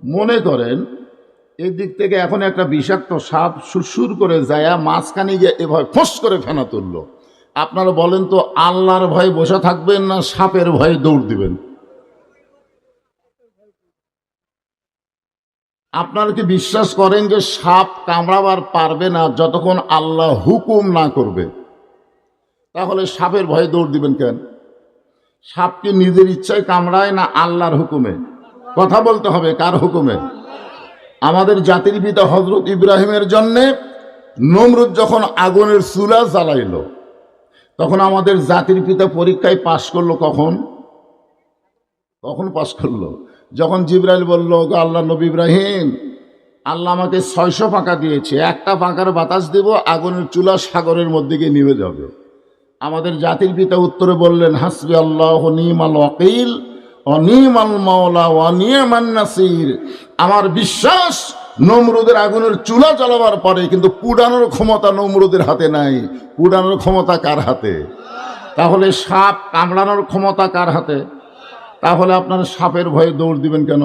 মনে করেন এই দিক থেকে এখন একটা বিষাক্ত সাপ সুরসুর করে যায় মাঝখানে গিয়ে এভাবে ফোঁস করে ফেনা তুললো, আপনারা বলেন তো আল্লাহর ভয়ে বসে থাকবেন না সাপের ভয়ে দৌড় দিবেন? আপনারা কি বিশ্বাস করেন যে সাপ কামড়াবার পারবে না যতক্ষণ আল্লাহ হুকুম না করবে? তাহলে সাপের ভয়ে দৌড় দিবেন কেন? সাপ কি নিজের ইচ্ছায় কামড়ায় না আল্লাহর হুকুমে? কথা বলতে হবে, কার হুকুমে? আমাদের জাতির পিতা হযরত ইব্রাহিমের জন্যে নমরুদ যখন আগুনের চুলা জ্বালাইল, তখন আমাদের জাতির পিতা পরীক্ষায় পাশ করলো কখন? কখন পাশ করলো? যখন জিবরাইল বলল, আল্লাহ নবী ইব্রাহিম, আল্লাহ আমাকে 600 পাঁকা দিয়েছে, একটা পাঁকার বাতাস দেব, আগুনের চুলা সাগরের মধ্যে গিয়ে নিভে যাবে। আমাদের জাতির পিতা উত্তরে বললেন, হাসবি আল্লাহ নিমাল ওয়াকিল অনিমাল মাওলা ওয়া নিমান নাসির। আমার বিশ্বাস নমরুদের আগুনের চুলা জ্বালাবার পরে কিন্তু পুড়ানোর ক্ষমতা নমরুদের হাতে নাই। পুড়ানোর ক্ষমতা কার হাতে? তাহলে সাপ কামড়ানোর ক্ষমতা কার হাতে? তাহলে আপনার সাপের ভয়ে দৌড় দিবেন কেন?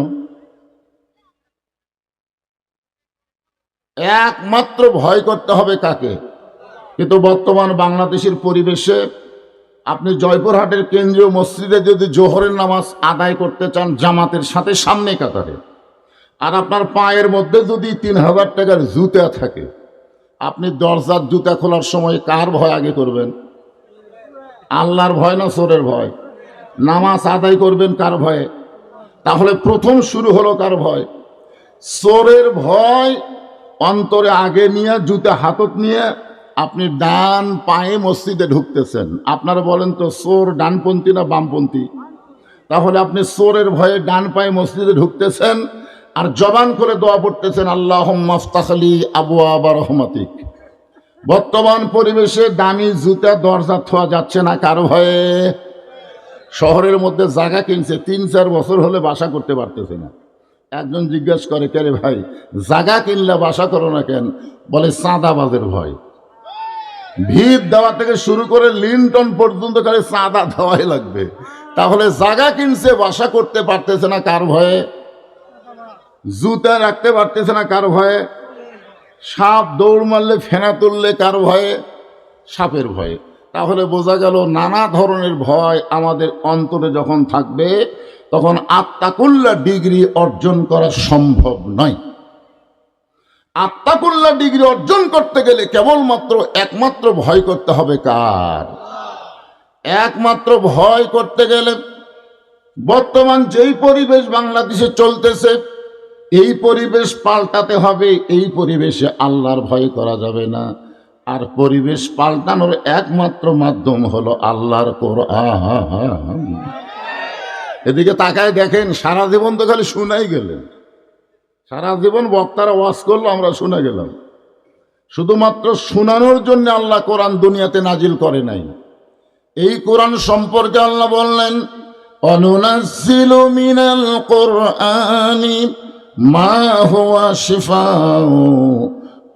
একমাত্র ভয় করতে হবে কাকে? কিন্তু বর্তমান বাংলাদেশের পরিবেশে আপনি জয়পুরহাটের কেন্দ্রীয় মসজিদে যদি জোহরের নামাজ আদায় করতে চান জামাতের সাথে সামনে কাতারে, আর আপনার পায়ের মধ্যে যদি 3000 টাকার জুতা থাকে, আপনি দরজার জুতা খোলার সময় কার ভয় আগে করবেন? আল্লাহর ভয় না চোরের ভয়? নামাজ আদায় করবেন কার ভয়ে? তাহলে প্রথম শুরু হলো কার ভয়? চোরের ভয় অন্তরে আগে নিয়ে জুতা হাতত নিয়ে আপনি ডান পায়ে মসজিদে ঢুকতেছেন। আপনারা বলেন তো চোর ডানপন্থী না বামপন্থী? তাহলে আপনি চোরের ভয়ে ডান পায়ে মসজিদে ঢুকতেছেন আর জবান করে দোয়া পড়তেছেন, আল্লাহুম্মা ইফতাহলি আবওয়াবা রহমাতিক। বর্তমান পরিবেশে দামি জুতা দরজা থোয়া যাচ্ছে না কার ভয়ে? শহরের মধ্যে জায়গা কিনছে, 3-4 বছর হলে বাসা করতে পারতেছে না। একজন জিজ্ঞাসা করে, কে রে ভাই জায়গা কিনলে বাসা করো না কেন? বলে চাঁদাবাজের ভয়। ভিত দেওয়া থেকে শুরু করে লিন্টন পর্যন্ত খালি চাঁদা দেওয়াই লাগবে। তাহলে জায়গা কিনছে, বাসা করতে পারতেছে না কার ভয়ে? জুতা রাখতে পারতেছে না কার ভয়ে? সাপ দৌড় মারলে ফেনা তুললে কার ভয়ে? সাপের ভয়ে। তাহলে বোঝা গেল নানা ধরনের ভয় আমাদের অন্তরে যখন থাকবে তখন আত্তাকুল্লাহ ডিগ্রি অর্জন করা সম্ভব নয়। আত্তাকুল্লাহ ডিগ্রি অর্জন করতে গেলে কেবলমাত্র একমাত্র ভয় করতে হবে কার? একমাত্র ভয় করতে গেলে বর্তমান যেই পরিবেশ বাংলাদেশে চলতেছে এই পরিবেশ পাল্টাতে হবে। এই পরিবেশে আল্লাহর ভয় করা যাবে না। আর পরিবেশ পাল্টানোর একমাত্র মাধ্যম হলো আল্লাহর কোরআন। এদিকে তাকায় দেখেন, সারা জীবন তো খালি শুনাই গেলেন, সারা জীবন বক্তারা ওয়াজ করলো, আমরা শুনে গেলাম। শুধুমাত্র শোনানোর জন্য আল্লাহ কোরআন দুনিয়াতে নাজিল করে নাই। এই কোরআন সম্পর্কে আল্লাহ বললেন, অনুনাজ্জিলু মিনাল কোরআনি মা হুয়া শিফাউ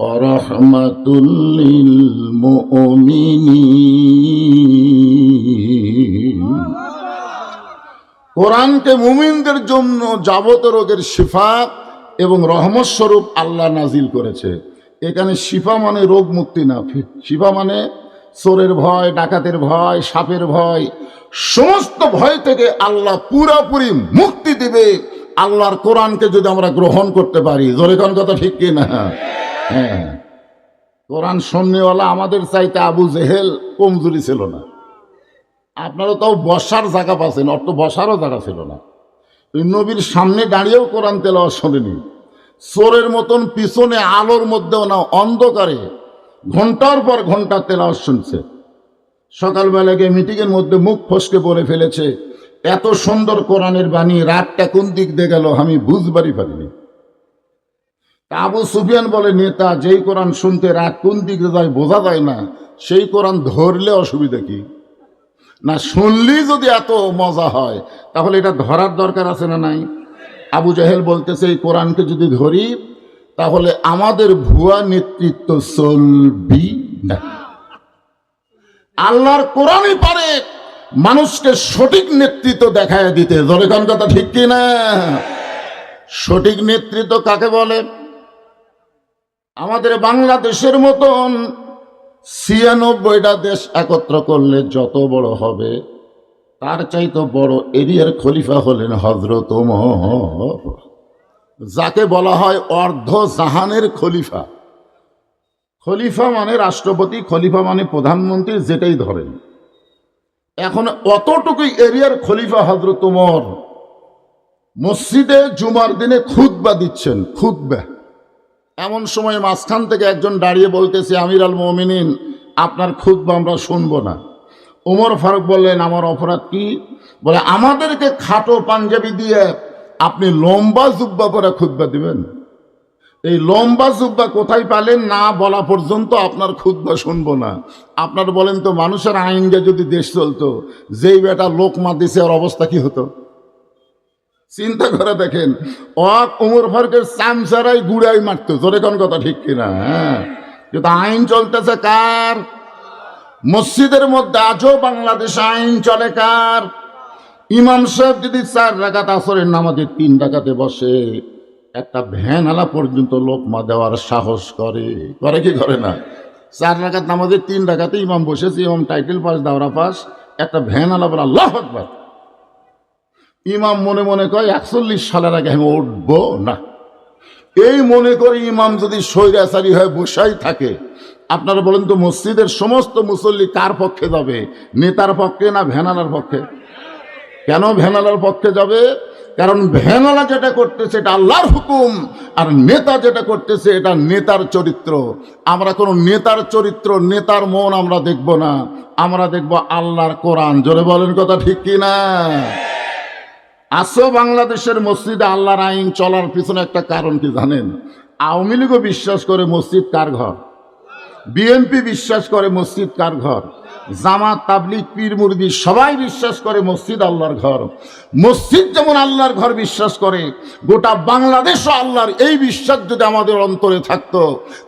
ওয়া রাহমাতুল লিল মুমিনিন। কোরআনকে মুমিনদের জন্য যাবতীয় রোগের শিফা এবং রহমত স্বরূপ আল্লাহ নাজিল করেছে। এখানে শিফা মানে রোগ মুক্তি না, শিফা মানে চোরের ভয়, ডাকাতের ভয়, সাপের ভয়, সমস্ত ভয় থেকে আল্লাহ পুরাপুরি মুক্তি দিবে আল্লাহর কোরআনকে যদি আমরা গ্রহণ করতে পারি। জোরে কোন কথা ঠিক কি না? হ্যাঁ, কোরআন শুননেওয়ালা আমাদের চাইতে আবু জেহেল কমজোরি ছিল না। আপনারা তাও বসার জায়গা পাচ্ছেন, অত বসারও জায়গা ছিল না। নবীর সামনে দাঁড়িয়েও কোরআন তেলাওয়াত শোনেনি। চোরের মতন পিছনে আলোর মধ্যেও না, অন্ধকারে ঘন্টার পর ঘন্টা তেলাওয়াত শুনছে। সকালবেলা গিয়ে মিটিংয়ের মধ্যে মুখ ফসকে বলে ফেলেছে, এত সুন্দর কোরআনের বাণী, রাতটা কোন দিক দিয়ে গেল আমি বুঝবারই পারিনি। আবু সুফিয়ান বলে, নেতা যেই কোরআন শুনতে রাত কোন দিকে যায় বোঝা যায় না, সেই কোরআন ধরলে অসুবিধা কি? না শুনলেই যদি এত মজা হয় তাহলে এটা ধরার দরকার আছে না নাই? আবু জাহেল বলতেছে, এই কোরআনকে যদি ধরি তাহলে আমাদের ভুয়া নেতৃত্ব চলবি না। আল্লাহর কোরআনই পারে মানুষকে সঠিক নেতৃত্ব দেখায় দিতে। জোরে কোন কথা ঠিক কি না? সঠিক নেতৃত্ব কাকে বলে? আমাদের বাংলাদেশের মতন 96টা দেশ একত্র করলে যত বড় হবে, তার চাইতে বড় এরিয়ার খলিফা হলেন হযরত ওমর, যাকে বলা হয় অর্ধ জাহানের খলিফা। খলিফা মানে রাষ্ট্রপতি, খলিফা মানে প্রধানমন্ত্রী, যেটাই ধরেন। এখন অতটুকু এরিয়ার খলিফা হযরত ওমর মসজিদে জুমার দিনে খুতবা দিচ্ছেন, খুতবা। এমন সময় মাঝখান থেকে একজন দাঁড়িয়ে বলতেছে, আমির আল মুমিনিন, আপনার খুতবা আমরা শুনবো না। ওমর ফারুক বললেন, আমার অপরাধ কি? বলে, আমাদেরকে খাটো পাঞ্জাবি দিয়ে আপনি লম্বা জুব্বা পরে খুতবা দিবেন? এই লম্বা জুব্বা কোথায় পেলেন না বলা পর্যন্ত আপনার খুতবা শুনবো না। আপনার বলেন তো, মানুষের আইনকে যদি দেশ চলতো, যেই বেটা লোকমা দিছে ওর অবস্থা কি হতো? চিন্তা করে দেখেন, ওমর ফারুকের চামচারাই গুড়াই মারতো, জোরে কোন কথা ঠিক কিনা? হ্যাঁ, কিন্তু আইন চলতেছে কার? মসজিদের মধ্যে আজও বাংলাদেশে আইন চলে কার? ইমাম সাহেব যদি 4 রাকাত আসরের নামাজে 3 রাকাতে বসে, একটা ভ্যানওয়ালা পর্যন্ত লোকমা দেওয়ার সাহস করে, করে কি করে না? 4 রাকাত নামাজে 3 রাকাতে ইমাম বসেছে, ইমাম টাইটেল পাস, দাওরা পাস, একটা ভ্যানওয়ালা বলে আল্লাহু আকবার। ইমাম মনে মনে কয় 41 সালের আগে আমি উঠবো না। এই মনে করে ইমাম যদি স্বৈরাচারী হয়ে বসাই থাকে, আপনারা বলেন তো, মসজিদের সমস্ত মুসল্লি কার পক্ষে যাবে? নেতার পক্ষে না ভ্যানালার পক্ষে? কেন ভ্যানালার পক্ষে যাবে? কারণ ভ্যানালা যেটা করতেছে এটা আল্লাহর হুকুম, আর নেতা যেটা করতেছে এটা নেতার চরিত্র। আমরা কোনো নেতার চরিত্র, নেতার মন আমরা দেখব না, আমরা দেখব আল্লাহর কোরআন। জোরে বলেন কথা ঠিক কিনা? আসো বাংলাদেশের মসজিদে আল্লাহর আইন চলার পিছনে একটা কারণ কি জানেন? আওয়ামী লীগও বিশ্বাস করে মসজিদ কার ঘর, বিএনপি বিশ্বাস করে মসজিদ কার ঘর, জামাত, তাবলিগ, পীর মুরিদি সবাই বিশ্বাস করে মসজিদ আল্লাহর ঘর। মসজিদ যেমন আল্লাহর ঘর বিশ্বাস করে, গোটা বাংলাদেশও আল্লাহর। এই বিশ্বাস যদি আমাদের অন্তরে থাকতো,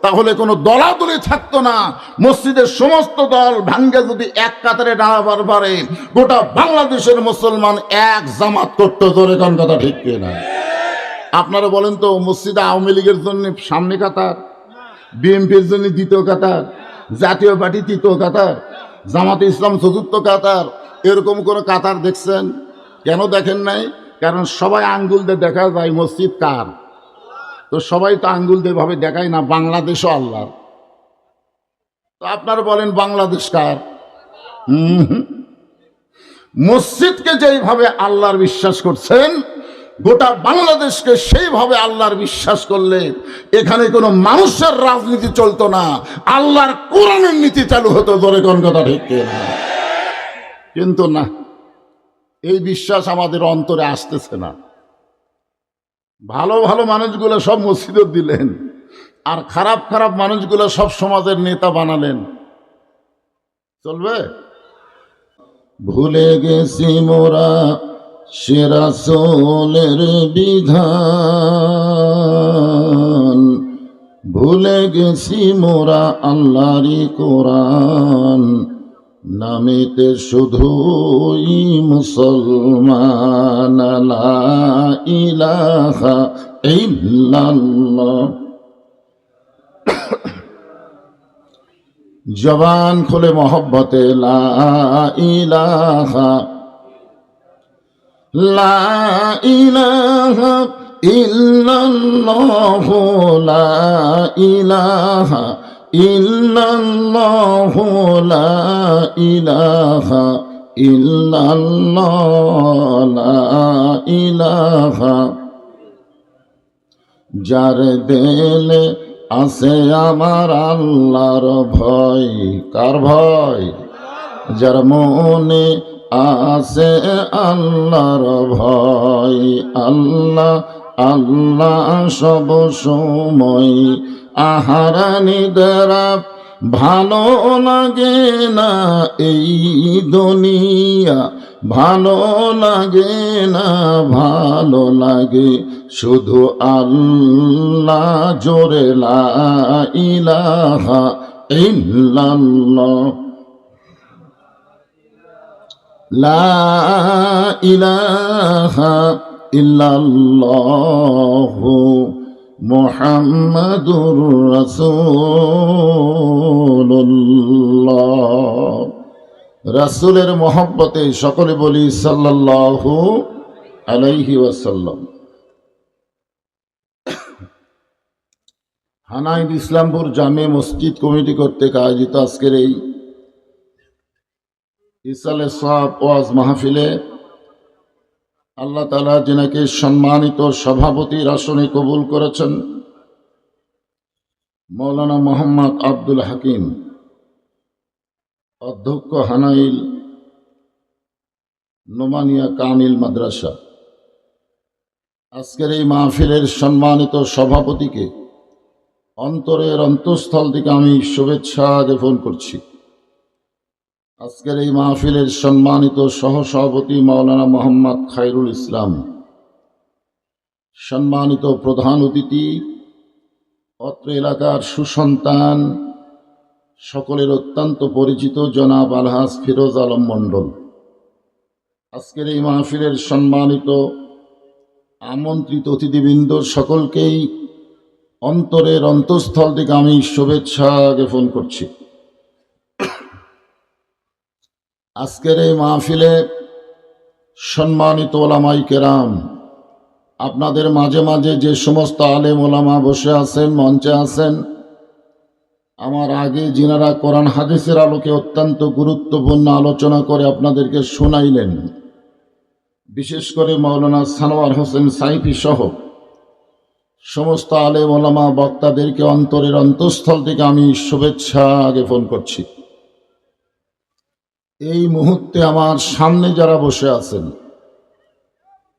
তাহলে কোনো দলাদলি থাকতো না। মসজিদের সমস্ত দল ভাঙ্গে যদি এক কাতারে দাঁড়াবার পারে, গোটা বাংলাদেশের মুসলমান এক জামাত করতো। জোরে কোন কথা ঠিক কিনা? আপনারা বলেন তো, মসজিদে আওয়ামী লীগের জন্য সামনে কাতার, বিএনপির জন্য দ্বিতীয় কাতার, জাতীয় পার্টি তৃতীয় কাতার, জামাতে ইসলাম চতুর্থ কাতার, এরকম কোনো কাতার দেখছেন? কেন দেখেন নাই? কারণ সবাই আঙ্গুল দিয়ে দেখা যায় মসজিদ কার। তো সবাই তো আঙ্গুল দিয়ে ভাবে দেখায় না, বাংলাদেশও আল্লাহর। তো আপনারা বলেন বাংলাদেশ কার? মসজিদকে যেইভাবে আল্লাহর বিশ্বাস করছেন, গোটা বাংলাদেশকে সেইভাবে আল্লাহর বিশ্বাস করলে এখানে কোনো মানুষের রাজনীতি চলতো না, আল্লাহর কোরআনের নীতি চালু হতো। জোরে কোন কথা ঠিক কিনা? কিন্তু না, এই বিশ্বাস আমাদের অন্তরে আসতেছে না। ভালো ভালো মানুষগুলো সব মসজিদে দিলেন, আর খারাপ খারাপ মানুষগুলো সব সমাজের নেতা বানালেন। চলবে? ভুলে গেছি মোরা সে রাসূলের বিধান, ভুলে গেছি মোরা আল্লাহরই কোরআন, নামেতে শুধুই মুসলমান, লা ইলাহা ইল্লাল্লাহ। জবান খুলে মহব্বতে লা ইলাহা, লা ইলাহা ইল্লাল্লাহ, লা ইলাহা ইল্লাল্লাহ, লা ইলাহা ইল্লাল্লাহ, লা ইলাহা। যার দিলে আছে আমার আল্লাহর ভয়, কার ভয়? যার মনে আছে আল্লাহর ভয়, আল্লাহ আল্লাহ সব সময়। আহারা নিদ্রা ভালো লাগে না এই দুনিয়া, ভালো লাগে না, ভালো লাগে শুধু আল্লাহ। জোরে লা ইলাহা ইল্লাল্লাহ, লা ইলাহা ইল্লাল্লাহু মুহাম্মাদুর রাসূলুল্লাহ। রাসূলের মহব্বতে সকলে বলি সাল্লাল্লাহু আলাইহি ওয়াসাল্লাম। হানাইন ইসলামপুর জামে মসজিদ কমিটি কর্তৃক আয়োজিত আজকের এই ইসালে সওয়াব ওয়াজ মাহফিলে আল্লাহ তাআলা যিনাকে সম্মানিত সভাপতির আসনে কবুল করেছেন, মৌলানা মোহাম্মদ আব্দুল হাকিম, অধ্যক্ষ হানাইল নোমানিয়া কামিল মাদ্রাসা, আজকের এই মাহফিলের সম্মানিত সভাপতিকে অন্তরের অন্তঃস্থল থেকে আমি শুভেচ্ছা জ্ঞাপন করছি। আজকের এই মাহফিলের সম্মানিত সহসভাপতি মাওলানা মোহাম্মদ খায়রুল ইসলাম, সম্মানিত প্রধান অতিথি, অত্র এলাকার সুসন্তান, সকলের অত্যন্ত পরিচিত জনাব আলহাজ ফিরোজ আলম মণ্ডল, আজকের এই মাহফিলের সম্মানিত আমন্ত্রিত অতিথিবৃন্দ, সকলকেই অন্তরের অন্তঃস্থল থেকে আমি শুভেচ্ছা জ্ঞাপন করছি। আজকের এই মাহফিলে সম্মানিত ওলামায়ে কেরাম, আপনাদের মাঝে মাঝে যে সমস্ত আলেম ওলামা বসে আছেন, মঞ্চে আছেন, আমার আগে যিনারা কোরআন হাদিসের আলোকে অত্যন্ত গুরুত্বপূর্ণ আলোচনা করে আপনাদেরকে শোনাইলেন, বিশেষ করে মাওলানা সানোয়ার হোসেন সাইফি সহ সমস্ত আলেম ওলামা বক্তাদেরকে অন্তরের অন্তঃস্থল থেকে আমি শুভেচ্ছা জ্ঞাপন করছি। এই মুহূর্তে আমার সামনে যারা বসে আছেন,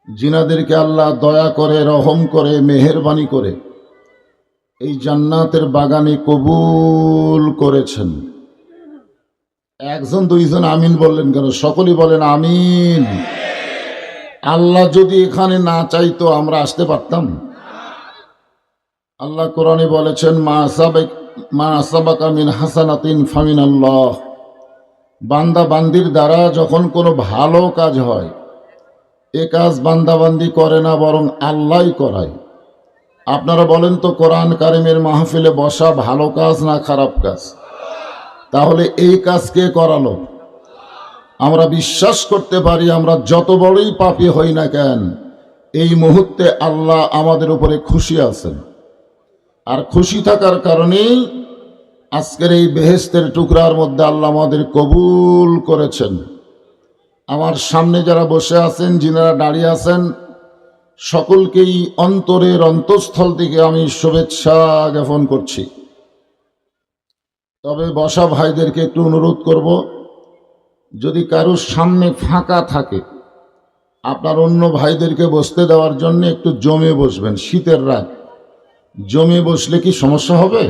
যিনাদেরকে আল্লাহ দয়া করে, রহম করে, মেহেরবানি করে এই জান্নাতের বাগানে কবুল করেছেন, একজন দুইজন আমিন বললেন কেন? সকলেই বলেন আমিন। আল্লাহ যদি এখানে না চাইতো আমরা আসতে পারতাম? আল্লাহ কোরআনে বলেছেন, মা আসাবাকা মিন হাসানাতিন ফামিনাল্লাহ। বান্দা বান্দির দ্বারা যখন কোনো ভালো কাজ হয়, এ কাজ বান্দাবান্দি করে না, বরং আল্লাহই করায়। আপনারা বলেন তো, কোরআন কারিমের মাহফিলে বসা ভালো কাজ না খারাপ কাজ? তাহলে এই কাজ কে করালো? আমরা বিশ্বাস করতে পারি, আমরা যত বড়ই পাপী হই না কেন, এই মুহূর্তে আল্লাহ আমাদের উপরে খুশি আছেন। আর খুশি থাকার কারণেই আজকের এই বেহেশতের টুকরার মধ্যে আল্লাহ আমাদের কবুল করেছেন। আমার সামনে যারা বসে আছেন, যিনারা দাঁড়িয়ে আছেন, সকলকেই অন্তরের অন্তঃস্থল থেকে আমি শুভেচ্ছা জ্ঞাপন করছি। তবে বসা ভাইদেরকে একটু অনুরোধ করব, যদি কারোর সামনে ফাঁকা থাকে, আপনার অন্য ভাইদেরকে বসতে দেওয়ার জন্য একটু জমে বসবেন। শীতের রাত, জমে বসলে কি সমস্যা হবে?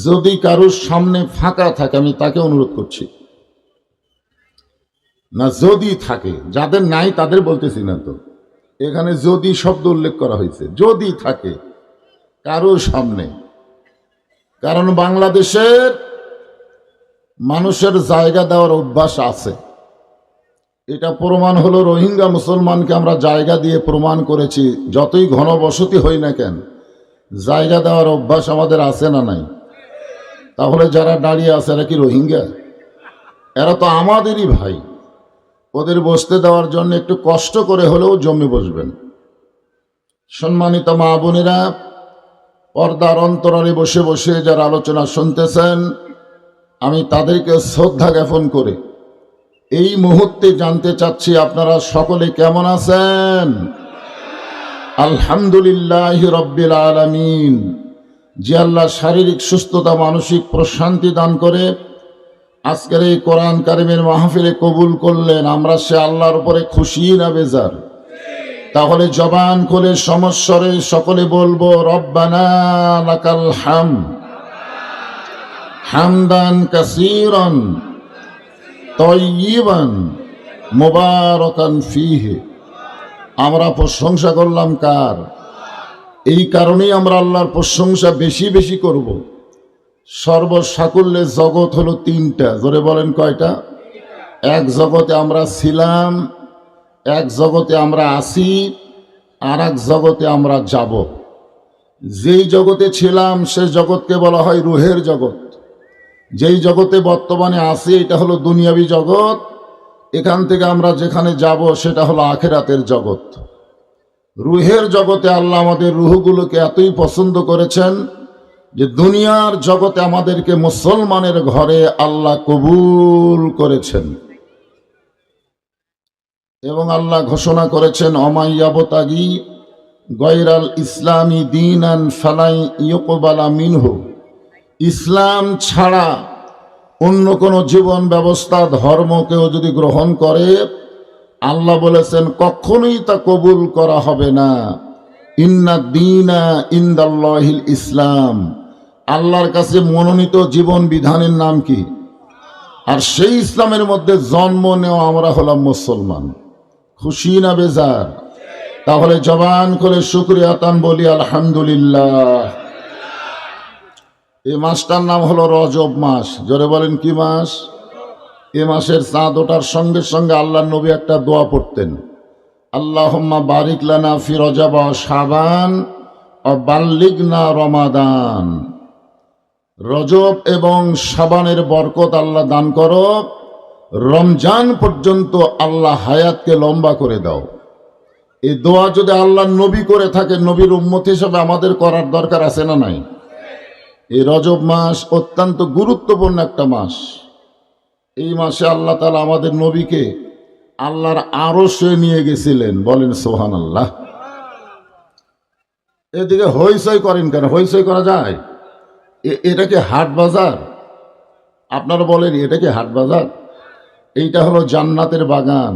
যদি কারোর সামনে ফাঁকা থাকে, আমি তাকে অনুরোধ করছি। না, যদি থাকে, যাদের নাই তাদের বলতেছি না তো, এখানে যদি শব্দ উল্লেখ করা হয়েছে, যদি থাকে কারোর সামনে। কারণ বাংলাদেশের মানুষের জায়গা দেওয়ার অভ্যাস আছে। এটা প্রমাণ হলো, রোহিঙ্গা মুসলমানকে আমরা জায়গা দিয়ে প্রমাণ করেছি, যতই ঘনবসতি হই না কেন, জায়গা দেওয়ার অভ্যাস আমাদের আছে না নাই? তাহলে যারা দাঁড়িয়ে আছে এরা কি রোহিঙ্গা? এরা তো আমাদেরই ভাই। ওদের বসতে দেওয়ার জন্য একটু কষ্ট করে হলেও জমে বসবেন। সম্মানিত মা বোনেরা, পর্দার অন্তরালে বসে বসে যারা আলোচনা শুনতেছেন, আমি তাদেরকে শ্রদ্ধা জ্ঞাপন করে এই মুহূর্তে জানতে চাচ্ছি, আপনারা সকলে কেমন আছেন? আলহামদুলিল্লাহ রব্বিল আলামিন। যে আল্লাহ শারীরিক সুস্থতা, মানসিক প্রশান্তি দান করে আজকের এই কোরআন কারিমের মাহফিলে কবুল করলেন, আমরা সে আল্লাহর উপরে খুশি না বেজার? তাহলে জবান খুলে সমস্বরে সকলে বলবো, রব্বানা লাকাল হামদ হামদান কাসীরান তাইয়িবান মুবারাকান ফীহি। আমরা প্রশংসা করলাম কার? এই কারণেই আমরা আল্লাহর প্রশংসা বেশি বেশি করব। সর্বসাকুল্যে জগৎ হলো তিনটা, জোরে বলেন কয়টা? এক জগতে আমরা ছিলাম, এক জগতে আমরা আছি, আর এক জগতে আমরা যাব। যেই জগতে ছিলাম সে জগৎকে বলা হয় রুহের জগৎ। যেই জগতে বর্তমানে আছি এটা হলো দুনিয়াবী জগৎ। এখান থেকে আমরা যেখানে যাব সেটা হলো আখিরাতের জগৎ। রুহের জগতে আল্লাহ আমাদের রুহগুলোকে এতই পছন্দ করেছেন যে দুনিয়ার জগতে আমাদেরকে মুসলমানের ঘরে আল্লাহ কবুল করেছেন। এবং আল্লাহ ঘোষণা করেছেন, অমাইয়াবতাগি গয়রাল ইসলামী দীনান ফালাই ইউকবালা মিনহু। ইসলাম ছাড়া অন্য কোনো জীবন ব্যবস্থা ধর্ম কেউ যদি গ্রহণ করে, আল্লাহ বলেছেন কখনোই তা কবুল করা হবে না। ইন্না দীনা ইনদাল্লাহিল ইসলাম। আল্লাহর কাছে মনোনীত জীবন বিধানের নাম কি? আর সেই ইসলামের মধ্যে জন্ম নেওয়া আমরা হলাম মুসলমান। খুশি না বেজার? তাহলে জবান করে শুকরিয়া তান বলি আলহামদুলিল্লাহ। এই মাসটার নাম হলো রজব মাস। জোরে বলেন কি মাস? এ মাসের চাঁদ ওঠার সঙ্গে সঙ্গে আল্লাহর নবী একটা দোয়া পড়তেন, আল্লাহুম্মা বারিক লানা ফি রজব ওয়া শাবান ওয়া বাল্লিগনা রমাদান। রজব এবং শাবানের বরকত আল্লাহ দান করো, রমজান পর্যন্ত আল্লাহ হায়াতকে লম্বা করে দাও। এই দোয়া যদি আল্লাহর নবী করে থাকে, নবীর উম্মত হিসেবে আমাদের করার দরকার আছে না নাই? এই রজব মাস অত্যন্ত গুরুত্বপূর্ণ একটা মাস। এই মাসে আল্লাহ তাআলা আমাদের নবীকে আল্লাহর আরশে নিয়ে গেছিলেন। বলেন সুবহানাল্লাহ। এদিকে হইচই করেন কেন? হইচই করা যায়? এটা কি হাট বাজার? আপনারা বলেন এটা কি হাট বাজার? এইটা হলো জান্নাতের বাগান।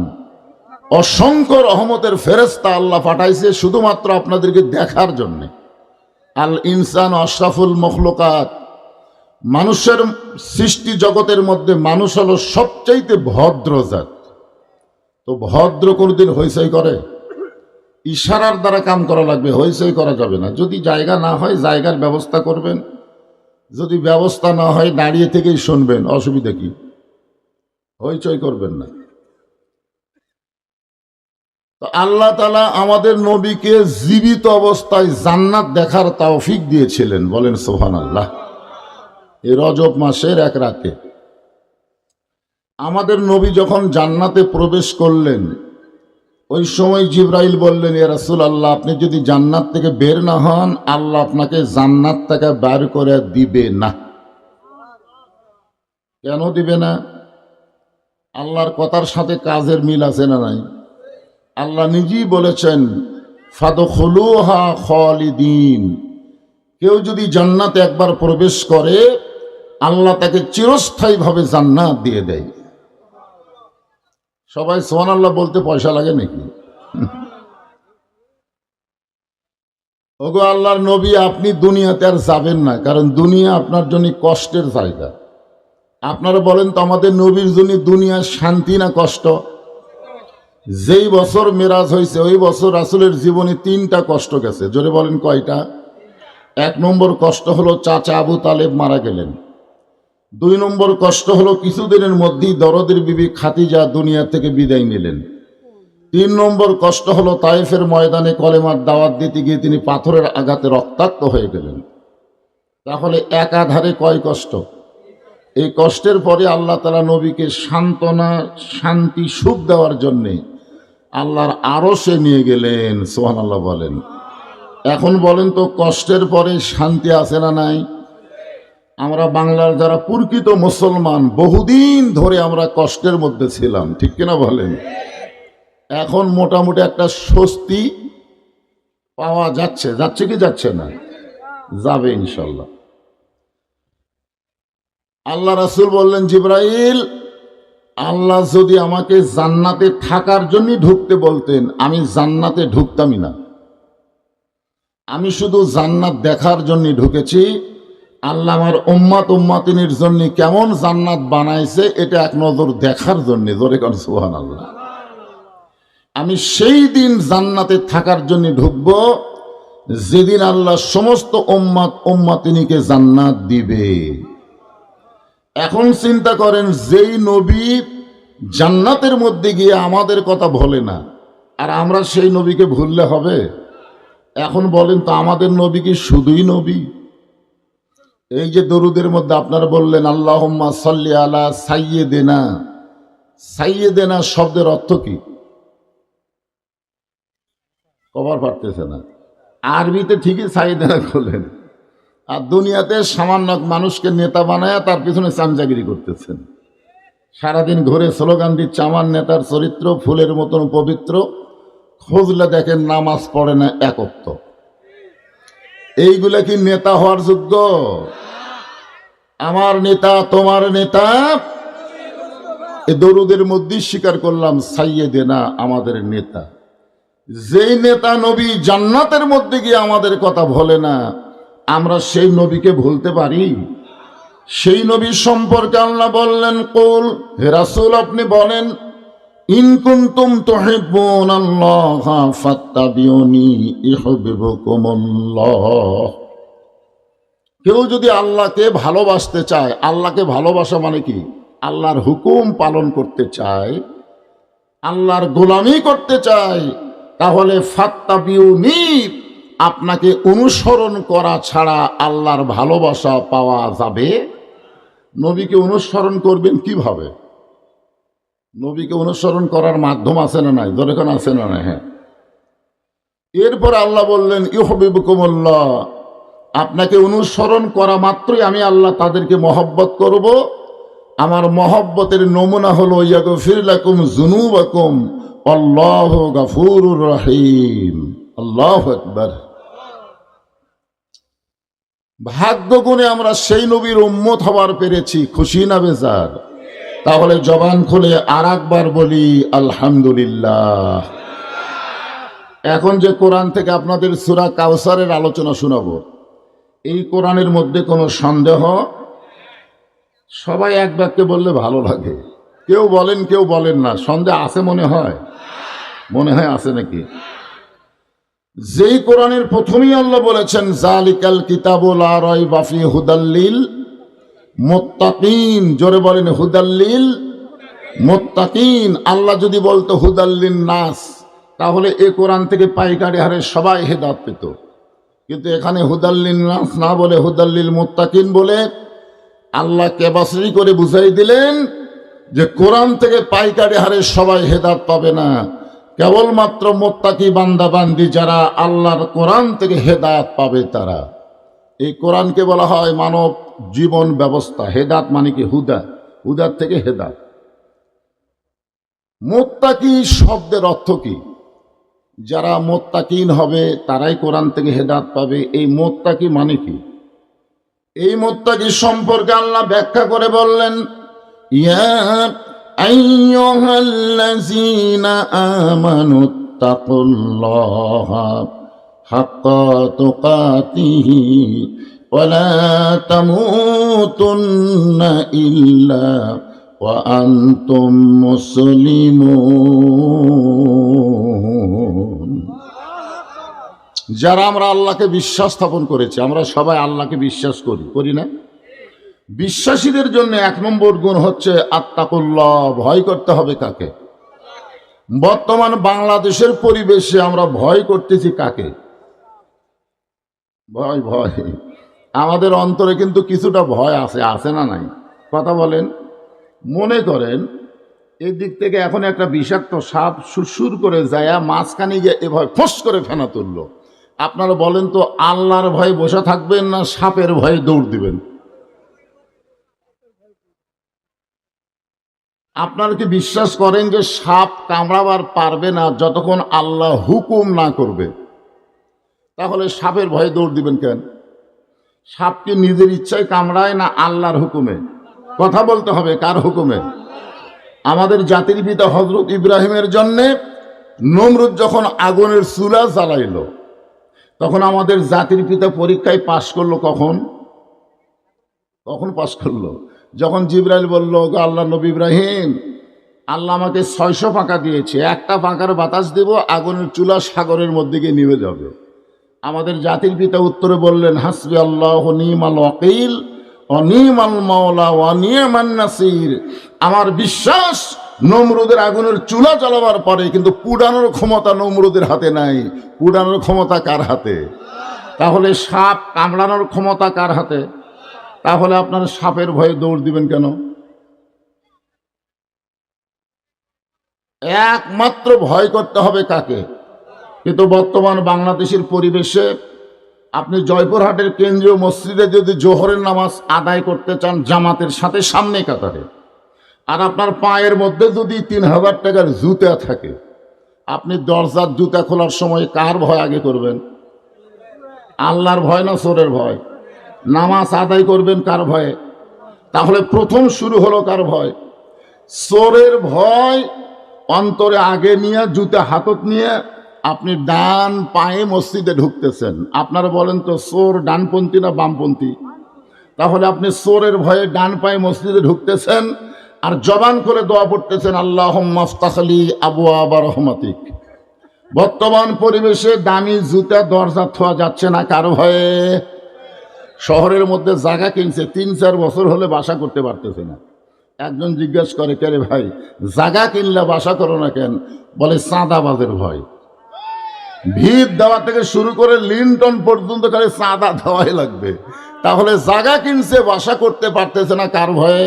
অসংখ্য রহমতের ফেরেশতা আল্লাহ পাঠাইছে শুধুমাত্র আপনাদেরকে দেখার জন্য। আল ইনসান আশরাফুল মখলুকাত। মানুষের সৃষ্টি জগতের মধ্যে মানুষ হলো সবচাইতে ভদ্র জাত। তো ভদ্র কোনদিন হইচই করে? ইশারার দ্বারা কাম করা লাগবে, হইচই করা যাবে না। যদি জায়গা না হয় জায়গার ব্যবস্থা করবেন, যদি ব্যবস্থা না হয় দাঁড়িয়ে থেকেই শুনবেন, অসুবিধা কি? হইচই করবেন না। তো আল্লাহ তাআলা আমাদের নবীকে জীবিত অবস্থায় জান্নাত দেখার তৌফিক দিয়েছিলেন। বলেন সুবহানাল্লাহ। এই রজব মাসের এক রাতে আমাদের নবী যখন জান্নাতে প্রবেশ করলেন, ওই সময় জিবরাইল বললেন, ইয়া রাসূলুল্লাহ, আপনি যদি জান্নাত থেকে বের না হন, আল্লাহ আপনাকে জান্নাত থেকে বের করে দিবে না। কেন দিবে না? আল্লাহর কথার সাথে কাজের মিল আছে না নাই? আল্লাহ নিজেই বলেছেন, ফাদখুলুহা খালিদিন। কেউ যদি জান্নাতে একবার প্রবেশ করে, আল্লাহ তাকে চিরস্থায়ীভাবে জান্নাত দিয়ে দেয়। সবাই সুবহানাল্লাহ বলতে পয়সা লাগে নাকি? ওগো আল্লাহর নবী, আপনি দুনিয়াতে আর যাবেন না, কারণ দুনিয়া আপনার জন্য কষ্টের জায়গা। আপনারা বলেন তো, আমাদের নবীর জন্য দুনিয়া শান্তি না কষ্ট? যেই বছর মেরাজ হয়েছে ওই বছর রাসূলের জীবনে 3টা কষ্ট গেছে। জোরে বলেন কয়টা? 1 নম্বর কষ্ট হলো চাচা আবু তালেব মারা গেলেন। 2 নম্বর কষ্ট হলো কিছুদিনের মধ্যেই দরদের বিবি খাদিজা দুনিয়া থেকে বিদায় নিলেন। 3 নম্বর কষ্ট হলো তায়েফের ময়দানে কলেমার দাওয়াত দিতে গিয়ে তিনি পাথরের আঘাতে রক্তাক্ত হয়ে গেলেন। তাহলে একাধারে কয় কষ্ট? এই কষ্টের পরে আল্লাহ তাআলা নবীকে সান্ত্বনা, শান্তি, সুখ দেওয়ার জন্যে আল্লাহর আরশে নিয়ে গেলেন। সুবহানাল্লাহ বলেন। এখন বলেন তো, কষ্টের পরে শান্তি আছে না নাই? আমরা বাংলার যারা প্রকৃত মুসলমান, বহুদিন ধরে আমরা কষ্টের মধ্যে ছিলাম, ঠিক কিনা বলেন? এখন মোটামুটি একটা স্বস্তি পাওয়া যাচ্ছে। যাচ্ছে কি যাচ্ছে না? যাবে ইনশাল্লাহ। আল্লাহ রাসূল বললেন, জিবরাইল, আল্লাহ যদি আমাকে জান্নাতে থাকার জন্য ঢুকতে বলতেন, আমি জান্নাতে ঢুকতামই না। আমি শুধু জান্নাত দেখার জন্য ঢুকেছি। আল্লাহ আমার উম্মত উম্মাতিনীর জন্য কেমন জান্নাত বানাইছে এটা এক নজর দেখার জন্য। জোরে কোন সুবহানাল্লাহ। আমি সেই দিন জান্নাতে থাকার জন্য ঢুকব যেদিন আল্লাহ সমস্ত উম্মত উম্মাতিনীকে জান্নাত দিবে। এখন চিন্তা করেন, যেই নবী জান্নাতের মধ্যে গিয়ে আমাদের কথা ভোলে না, আর আমরা সেই নবীকে ভুললে হবে? এখন বলেন তো আমাদের নবী কি শুধুই নবী? এই যে দরুদের মধ্যে আপনারা বললেন আল্লাহুম্মা সাল্লি আলা সাইয়্যিদিনা, সাইয়্যিদিনা শব্দের অর্থ কি? কবার পারতেছে না। আরবিতে ঠিকই সাইয়্যিদিনা করলেন, আর দুনিয়াতে সামান্য মানুষকে নেতা বানায় তার পিছনে চামচাগিরি করতেছেন। সারাদিন ঘুরে স্লোগান দিচ্ছে আমার নেতার চরিত্র ফুলের মতন পবিত্র, খুঁজলে দেখেন নামাজ পড়ে না একত্ব। এইগুলা কি নেতা হওয়ার যোগ্য? আমার নেতা তোমার নেতা এই দরুদের মধ্যে স্বীকার করলাম সাইয়্যিদিনা আমাদের নেতা। যেই নেতা নবী জান্নাতের মধ্যে গিয়ে আমাদের কথা বলে না, আমরা সেই নবীকে ভুলতে পারি? সেই নবী সম্পর্কে আল্লাহ বললেন কুল, হে রাসূল আপনি বলেন, ইন কুনতুম তুহিব্বুনাল্লাহ ফাত্তাবিউনি ইউহিব্বুকুমুল্লাহ। কেউ যদি আল্লাহকে ভালোবাসতে চায়, আল্লাহকে ভালোবাসা মানে কি? আল্লাহর হুকুম পালন করতে চায়, আল্লাহর গোলামি করতে চায়, তাহলে ফাত্তাবিউনি, আপনাকে অনুসরণ করা ছাড়া আল্লাহর ভালোবাসা পাওয়া যাবে? নবীকে অনুসরণ করবেন কিভাবে? নবীকে অনুসরণ করার মাধ্যম আছে না নাই? দরকার আছে না নাই? হ্যাঁ। এরপর আল্লাহ বললেন ইউহিব্বুকুমুল্লাহ, আপনাকে অনুসরণ করা মাত্রই আমি আল্লাহ তাদেরকে মহব্বত করব। আমার মহব্বতের নমুনা হলো ইয়াগফির লাকুম যুনুবাকুম আল্লাহু গফুরুর রহিম। আল্লাহু আকবার। ভাগ্য গুণে আমরা সেই নবীর উম্মত হবার পেরেছি, খুশি না বেজার? তাহলে জবান খুলে আর একবার বলি আলহামদুলিল্লাহ। এখন যে কোরআন থেকে আপনাদের সূরা কাউসারের আলোচনা শোনাবো, এই কোরআনের মধ্যে কোনো সন্দেহ? সবাই এক বাক্যে বললে ভালো লাগে। কেউ বলেন কেউ বলেন না, সন্দেহ আছে মনে হয়? মনে হয় আছে নাকি? যেই কোরআনের প্রথমেই আল্লাহ বলেছেন জালিকাল কিতাবু লা রাইবা ফিহি হুদাল্লিল মুত্তাকিন, জোরে বলেন হুদাল্লিল মুত্তাকিন। আল্লাহ যদি বলতো হুদাল্লিন নাস, তাহলে এই কোরআন থেকে পাইকারি হারে সবাই হেদায়েত পেত। কিন্তু এখানে হুদাল্লিন নাস না বলে হুদাল্লিল মুত্তাকিন বলে আল্লাহ কেবাসরি করে বুঝাই দিলেন যে কোরআন থেকে পাইকারি হারে সবাই হেদায়েত পাবে না, কেবলমাত্র মুত্তাকি বান্দা বান্দি যারা আল্লাহর কোরআন থেকে হেদায়েত পাবে তারা। এই কোরআনকে বলা হয় মানব জীবন ব্যবস্থা। হেদায়েত মানে কি? হুদা, হুদার থেকে হেদায়েত। মুত্তাকি শব্দের অর্থ কি? যারা মুত্তাকিন হবে তারাই কোরআন থেকে হেদায়েত পাবে। এই মুত্তাকি মানে কি? এই মুত্তাকি সম্পর্কে আল্লাহ ব্যাখ্যা করে বললেন ইয়া আইয়ুহাল্লাযীনা আমানুত্তাকুল্লাহা হাক্কা তুকাতিহি ওয়া লা তামুতুন্না ইল্লা ওয়া আনতুম মুসলিমুন। যারা আমরা আল্লাহকে বিশ্বাস স্থাপন করেছি, আমরা সবাই আল্লাহকে বিশ্বাস করি, করি না? বিশ্বাসীদের জন্য 1 নম্বর গুণ হচ্ছে আত্তাকুল্লাহ, ভয় করতে হবে কাকে? বর্তমান বাংলাদেশের পরিবেশে আমরা ভয় করতেছি কাকে? ভয় ভয় আমাদের অন্তরে কিন্তু কিছুটা ভয় আছে, আছে না নাই? কথা বলেন। মনে করেন এই দিক থেকে এখন একটা বিষাক্ত সাপ সুরসুর করে যায় মাঝখানে গিয়ে এভাবে ফোঁস করে ফেনা তুললো, আপনারা বলেন তো আল্লাহর ভয়ে বসে থাকবেন না সাপের ভয়ে দৌড় দিবেন? আপনারা কি বিশ্বাস করেন যে সাপ কামড়াবার পারবে না যতক্ষণ আল্লাহ হুকুম না করবে? তাহলে সাপের ভয়ে দৌড় দিবেন কেন? সাপ কি নিজের ইচ্ছায় কামড়ায় না আল্লাহর হুকুমে? কথা বলতে হবে কার হুকুমে? আমাদের জাতির পিতা হযরত ইব্রাহিমের জন্যে নমরুদ যখন আগুনের চুলা জ্বালাইল, তখন আমাদের জাতির পিতা পরীক্ষায় পাশ করলো কখন? কখন পাশ করলো? যখন জিবরাইল বলল আল্লাহ নবী ইব্রাহিম, আল্লাহ আমাকে 600 পাকা দিয়েছে, একটা পাকার বাতাস দেব, আগুনের চুলা সাগরের মধ্যে গিয়ে নিভে যাবে। আমাদের জাতির পিতা উত্তরে বললেন হাসবি আল্লাহু নি'মাল ওয়াকিল ওয়া নি'মাল মাওলা ওয়া নি'মান নাসির। আমার বিশ্বাস নমরুদের আগুনের চুলা জ্বালাবার পরে কিন্তু পুড়ানোর ক্ষমতা নমরুদের হাতে নাই, পুড়ানোর ক্ষমতা কার হাতে? তাহলে সাপ কামড়ানোর ক্ষমতা কার হাতে? তাহলে আপনার সাপের ভয়ে দৌড় দিবেন কেন? একমাত্র ভয় করতে হবে কাকে? কিন্তু বর্তমান বাংলাদেশের পরিবেশে আপনি জয়পুরহাটের কেন্দ্রীয় মসজিদে যদি জোহরের নামাজ আদায় করতে চান জামাতের সাথে সামনে কাতারে, আর আপনার পায়ের মধ্যে যদি ৩,০০০ টাকার জুতা থাকে, আপনি দরজার জুতা খোলার সময় কার ভয় আগে করবেন? আল্লাহর ভয় না চোরের ভয়? নামাজ আদায় করবেন কার ভয়ে? তাহলে প্রথম শুরু হলো কার ভয়? চোরের ভয় অন্তরে আগে নিয়ে জুতা হাতত নিয়ে আপনি ডান পায়ে মসজিদে ঢুকতেছেন। আপনারা বলেন তো চোর ডানপন্থী না বামপন্থী? তাহলে আপনি চোরের ভয়ে ডান পায়ে মসজিদে ঢুকতেছেন আর জবান করে দোয়া পড়তেছেন আল্লাহুম্মা ইফতাহলি আবওয়াবা রহমাতিক। বর্তমান পরিবেশে দামি জুতা দরজা থোয়া যাচ্ছে না কার ভয়ে? শহরের মধ্যে জায়গা কিনছে, ৩-৪ বছর হলে বাসা করতে পারতেছে না। একজন জিজ্ঞেস করে, কে রে ভাই জায়গা কিনলে বাসা করো না কেন? বলে চাঁদাবাজের ভয়। ভিত দেওয়া থেকে শুরু করে লিনটন পর্যন্ত খালি চাঁদা দেওয়াই লাগবে। তাহলে জায়গা কিনছে বাসা করতে পারতেছে না কার ভয়ে?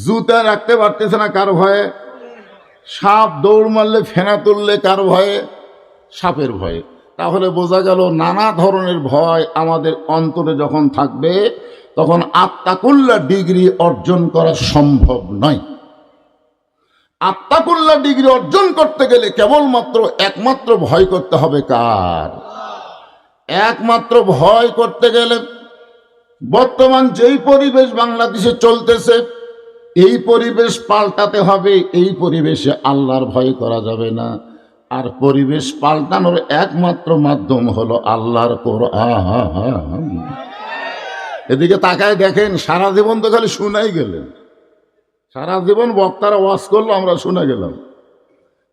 জুতা রাখতে পারতেছে না কার ভয়ে? সাপ দৌড় মারলে ফেনা তুললে কার ভয়ে? সাপের ভয়ে। তাহলে বোঝা গেল নানা ধরনের ভয় আমাদের অন্তরে যখন থাকবে তখন আত্তাকুল্লা ডিগ্রি অর্জন করা সম্ভব নয়। আত্তাকুল্লা ডিগ্রি অর্জন করতে গেলে কেবলমাত্র একমাত্র ভয় করতে হবে কার? একমাত্র ভয় করতে গেলে বর্তমান যেই পরিবেশ বাংলাদেশে চলতেছে এই পরিবেশ পাল্টাতে হবে। এই পরিবেশে আল্লাহর ভয় করা যাবে না। আর পরিবেশ পাল্টানোর একমাত্র মাধ্যম হলো আল্লাহর কোরআন। এদিকে তাকায় দেখেন, সারা জীবন তো খালি শুনাই গেলেন, সারা জীবন বক্তারা ওয়াজ করলো, আমরা শুনে গেলাম।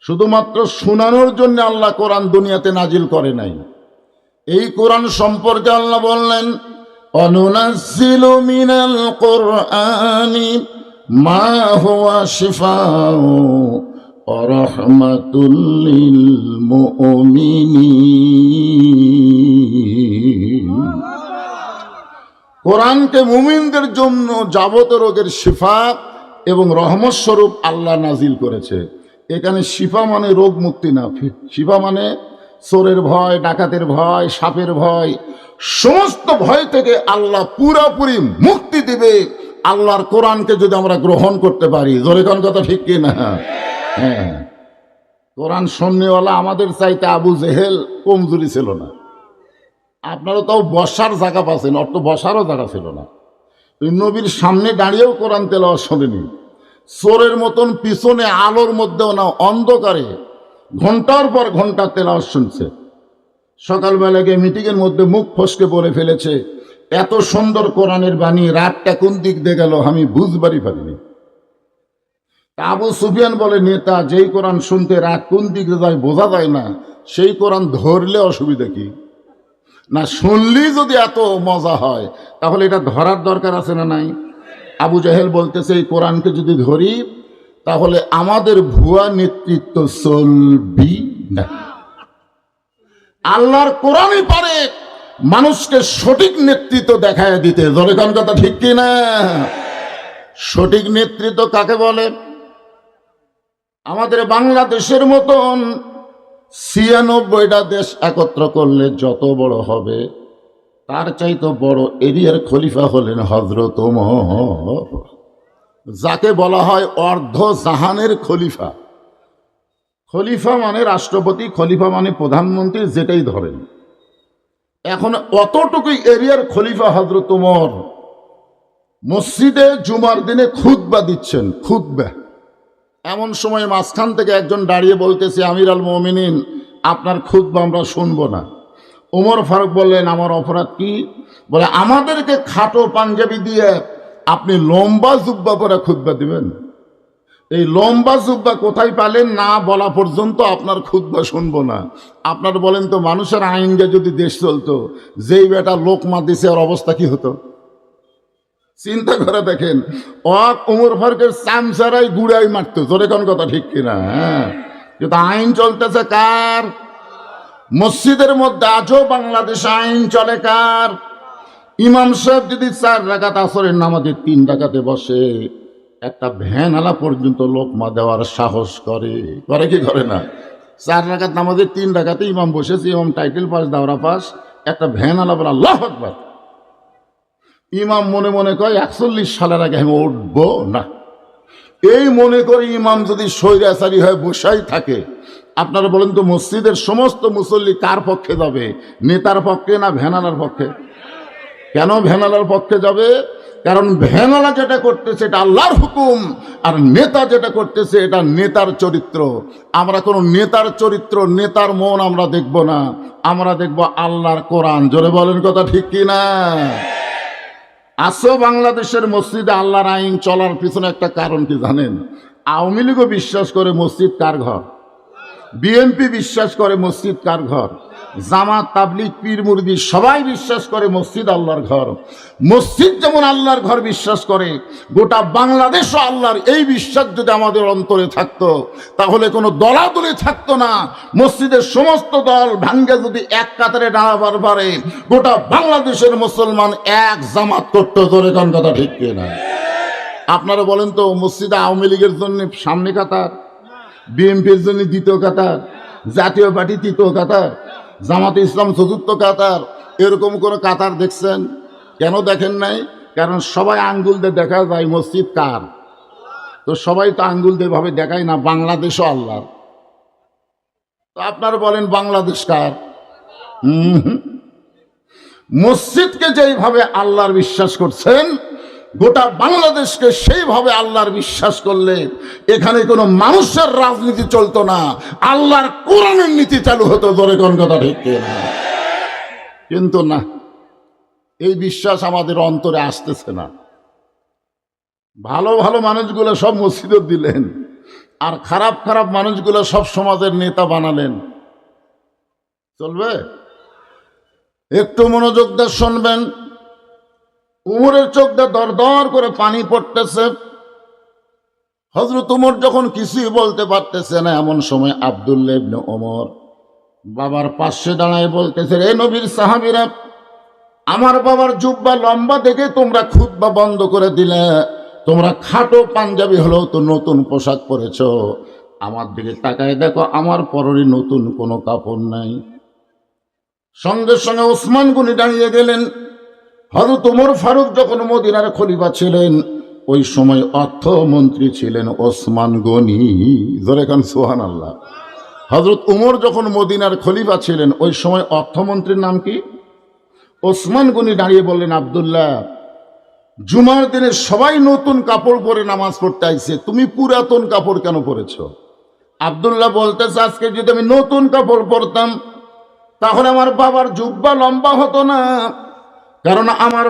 শুধুমাত্র শোনানোর জন্য আল্লাহ কোরআন দুনিয়াতে নাজিল করে নাই। এই কোরআন সম্পর্কে আল্লাহ বললেন অনুনাজ্জিলু মিনাল কোরআনি মা হুয়া শিফাউ ওয়া রাহমাতুল লিল মুমিনিন। কোরআনকে মুমিনদের জন্য যাবত রোগের শিফা এবং রহমত স্বরূপ আল্লাহ নাজিল করেছে। এখানে শিফা মানে রোগ মুক্তি না, শিফা মানে চোরের ভয়, ডাকাতের ভয়, সাপের ভয়, সমস্ত ভয় থেকে আল্লাহ পুরাপুরি মুক্তি দিবে আল্লাহর কোরআনকে যদি আমরা গ্রহণ করতে পারি। জোরে কোন কথা ঠিক কি না? হ্যাঁ, কোরআন শুননেওয়ালা আমাদের চাইতে আবু জেহেল কমজোরি ছিল না। আপনারা তাও বসার জায়গা পাচ্ছেন, অত বসারও জায়গা ছিল না। ওই নবীর সামনে দাঁড়িয়েও কোরআন তেলাওয়াত শোনেনি। চোরের মতন পিছনে আলোর মধ্যেও না, অন্ধকারে ঘন্টার পর ঘন্টা তেলাওয়াত শুনছে। সকালবেলা গিয়ে মিটিংয়ের মধ্যে মুখ ফসকে পড়ে ফেলেছে, এত সুন্দর কোরআনের বাণী, রাতটা কোন দিক দিয়ে গেল আমি বুঝবারই পারিনি। আবু সুফিয়ান বলে, নেতা যেই কোরআন শুনতে রাত কোন দিকে যায় বোঝা যায় না, সেই কোরআন ধরলে অসুবিধা কি? না শুনলেই যদি এত মজা হয় তাহলে এটা ধরার দরকার আছে না নাই? আবু জাহেল বলতেছে এই কোরআনকে যদি ধরি তাহলে আমাদের ভুয়া নেতৃত্ব চলবি না। আল্লাহর কোরআনই পারে মানুষকে সঠিক নেতৃত্ব দেখায় দিতে। ধরে কোন কথা ঠিক কি না? সঠিক নেতৃত্ব কাকে বলে? আমাদের বাংলাদেশের মতন 96টা দেশ একত্র করলে যত বড় হবে তার চাইতে বড় এরিয়ার খলিফা হলেন হযরত ওমর, যাকে বলা হয় অর্ধ জাহানের খলিফা। খলিফা মানে রাষ্ট্রপতি, খলিফা মানে প্রধানমন্ত্রী, যেটাই ধরেন। এখন অতটুকুই এরিয়ার খলিফা হযরত ওমর মসজিদে জুমার দিনে খুতবা দিচ্ছেন। খুতবা এমন সময় মাঝখান থেকে একজন দাঁড়িয়ে বলতেছে, আমির আল মুমিনিন আপনার খুতবা আমরা শুনবো না। ওমর ফারুক বললেন, আমার অপরাধ কি? বলে, আমাদেরকে খাটো পাঞ্জাবি দিয়ে আপনি লম্বা জুব্বা পরে খুতবা দিবেন? এই লম্বা জুব্বা কোথায় পালেন না বলা পর্যন্ত আপনার খুতবা শুনবো না। আপনার বলেন তো, মানুষের আইন দিয়ে যদি দেশ চলতো, যেই বেটা লোকমা দিছে ওর অবস্থা কি হতো? চিন্তা করে দেখেন, ওমর ফারুকের চামচারাই গুড়াই মারতো, জোরে কোন কথা ঠিক কিনা? হ্যাঁ, কিন্তু আইন চলতেছে কার? মসজিদের মধ্যে আজও বাংলাদেশে আইন চলে কার? ইমাম সাহেব যদি 4 রাকাত আসরের নামাজে 3 রাকাতে বসে, একটা ভ্যানওয়ালা পর্যন্ত লোকমা দেওয়ার সাহস করে কি করে না? 4 রাকাত নামাজে 3 রাকাতে ইমাম বসেছে, ইমাম টাইটেল পাস, দাওরা পাস, একটা ভ্যানওয়ালা বলে আল্লাহু আকবার। ইমাম মনে মনে কয় 41 সালের আগে আমি উঠবো না। এই মনে করে ইমাম যদি স্বৈরাচারী হয়ে বসাই থাকে, আপনারা বলেন তো মসজিদের সমস্ত মুসল্লি কার পক্ষে যাবে? নেতার পক্ষে না ভ্যানালার পক্ষে? কেন ভ্যানালার পক্ষে যাবে? কারণ ভ্যানালা যেটা করতেছে এটা আল্লাহর হুকুম, আর নেতা যেটা করতেছে এটা নেতার চরিত্র। আমরা কোনো নেতার চরিত্র, নেতার মন আমরা দেখব না, আমরা দেখব আল্লাহর কোরআন। জোরে বলেন কথা ঠিক কিনা? আসো বাংলাদেশের মসজিদে আল্লাহর আইন চলার পিছনে একটা কারণ কি জানেন? আওয়ামী লীগও বিশ্বাস করে মসজিদ কার ঘর, বিএনপি বিশ্বাস করে মসজিদ কার ঘর, জামাত, তাবলিগ, পীর মুরিদি সবাই বিশ্বাস করে মসজিদ আল্লাহর ঘর। মসজিদ যেমন আল্লাহর ঘর বিশ্বাস করে, গোটা বাংলাদেশও আল্লাহর এই বিশ্বাস যদি আমাদের অন্তরে থাকতো, তাহলে কোনো দলাদলি থাকতো না। মসজিদের সমস্ত দল ভাঙ্গে যদি এক কাতারে দাঁড়াবার পারে, গোটা বাংলাদেশের মুসলমান এক জামাত করতো। ধরে কোন কথা ঠিক কিনা? আপনারা বলেন তো, মসজিদে আওয়ামী লীগের জন্য সামনে কাতার, বিএনপির জন্য দ্বিতীয় কাতার, জাতীয় পার্টি তৃতীয় কাতার, জামাতে ইসলাম চতুর্থ কাতার, এরকম কোনো কাতার দেখছেন? কেন দেখেন নাই? কারণ সবাই আঙ্গুল দিয়ে দেখা যায় মসজিদ কার। তো সবাই তো আঙ্গুল দিয়ে ভাবে দেখায় না বাংলাদেশও আল্লাহর। তো আপনারা বলেন বাংলাদেশ কার? মসজিদকে যেইভাবে আল্লাহর বিশ্বাস করছেন, গোটা বাংলাদেশকে সেইভাবে আল্লাহর বিশ্বাস করলে এখানে কোনো মানুষের রাজনীতি চলতো না, আল্লাহর কোরআনের নীতি চালু হতো। ধরে কোন কথা ঠিক না? কিন্তু না, এই বিশ্বাস আমাদের অন্তরে আসতেছে না। ভালো ভালো মানুষগুলো সব মসজিদে দিলেন, আর খারাপ খারাপ মানুষগুলো সব সমাজের নেতা বানালেন। চলবে? একটু মনোযোগ দিয়ে শুনবেন। উমরের চোখ দিয়ে দর দর করে পানি পড়তেছে। হযরত উমর যখন কিছুই বলতে পারতেছে না, এমন সময় আব্দুল্লাহ ইবনে ওমর বাবার পাশে দাঁড়ায় বলতেছে, রে নবীর সাহাবীরা, আমার বাবার জুব্বা লম্বা দেখে তোমরা খুতবা বন্ধ করে দিলে, তোমরা খাটো পাঞ্জাবি হলেও তো নতুন পোশাক পরেছ। আমার দিকে তাকায় দেখো, আমার পরনে নতুন কোনো কাপড় নাই। সঙ্গে সঙ্গে ওসমান গনি দাঁড়িয়ে গেলেন। হযরত উমর ফারুক যখন মদিনার খলিফা ছিলেন, ওই সময় অর্থমন্ত্রী ছিলেন ওসমান গনি। জোরে কান সুবহানাল্লাহ। হযরত উমর যখন মদিনার খলিফা ছিলেন, ওই সময় অর্থমন্ত্রীর নাম কি? ওসমান গনি দাঁড়িয়ে বললেন, আব্দুল্লাহ, জুমার দিনে সবাই নতুন কাপড় পরে নামাজ পড়তে আইছে, তুমি পুরাতন কাপড় কেন পরেছ? আব্দুল্লাহ বলতেছে, আজকে যদি আমি নতুন কাপড় পরতাম, তাহলে আমার বাবার জুব্বা লম্বা হতো না, কারণ আমার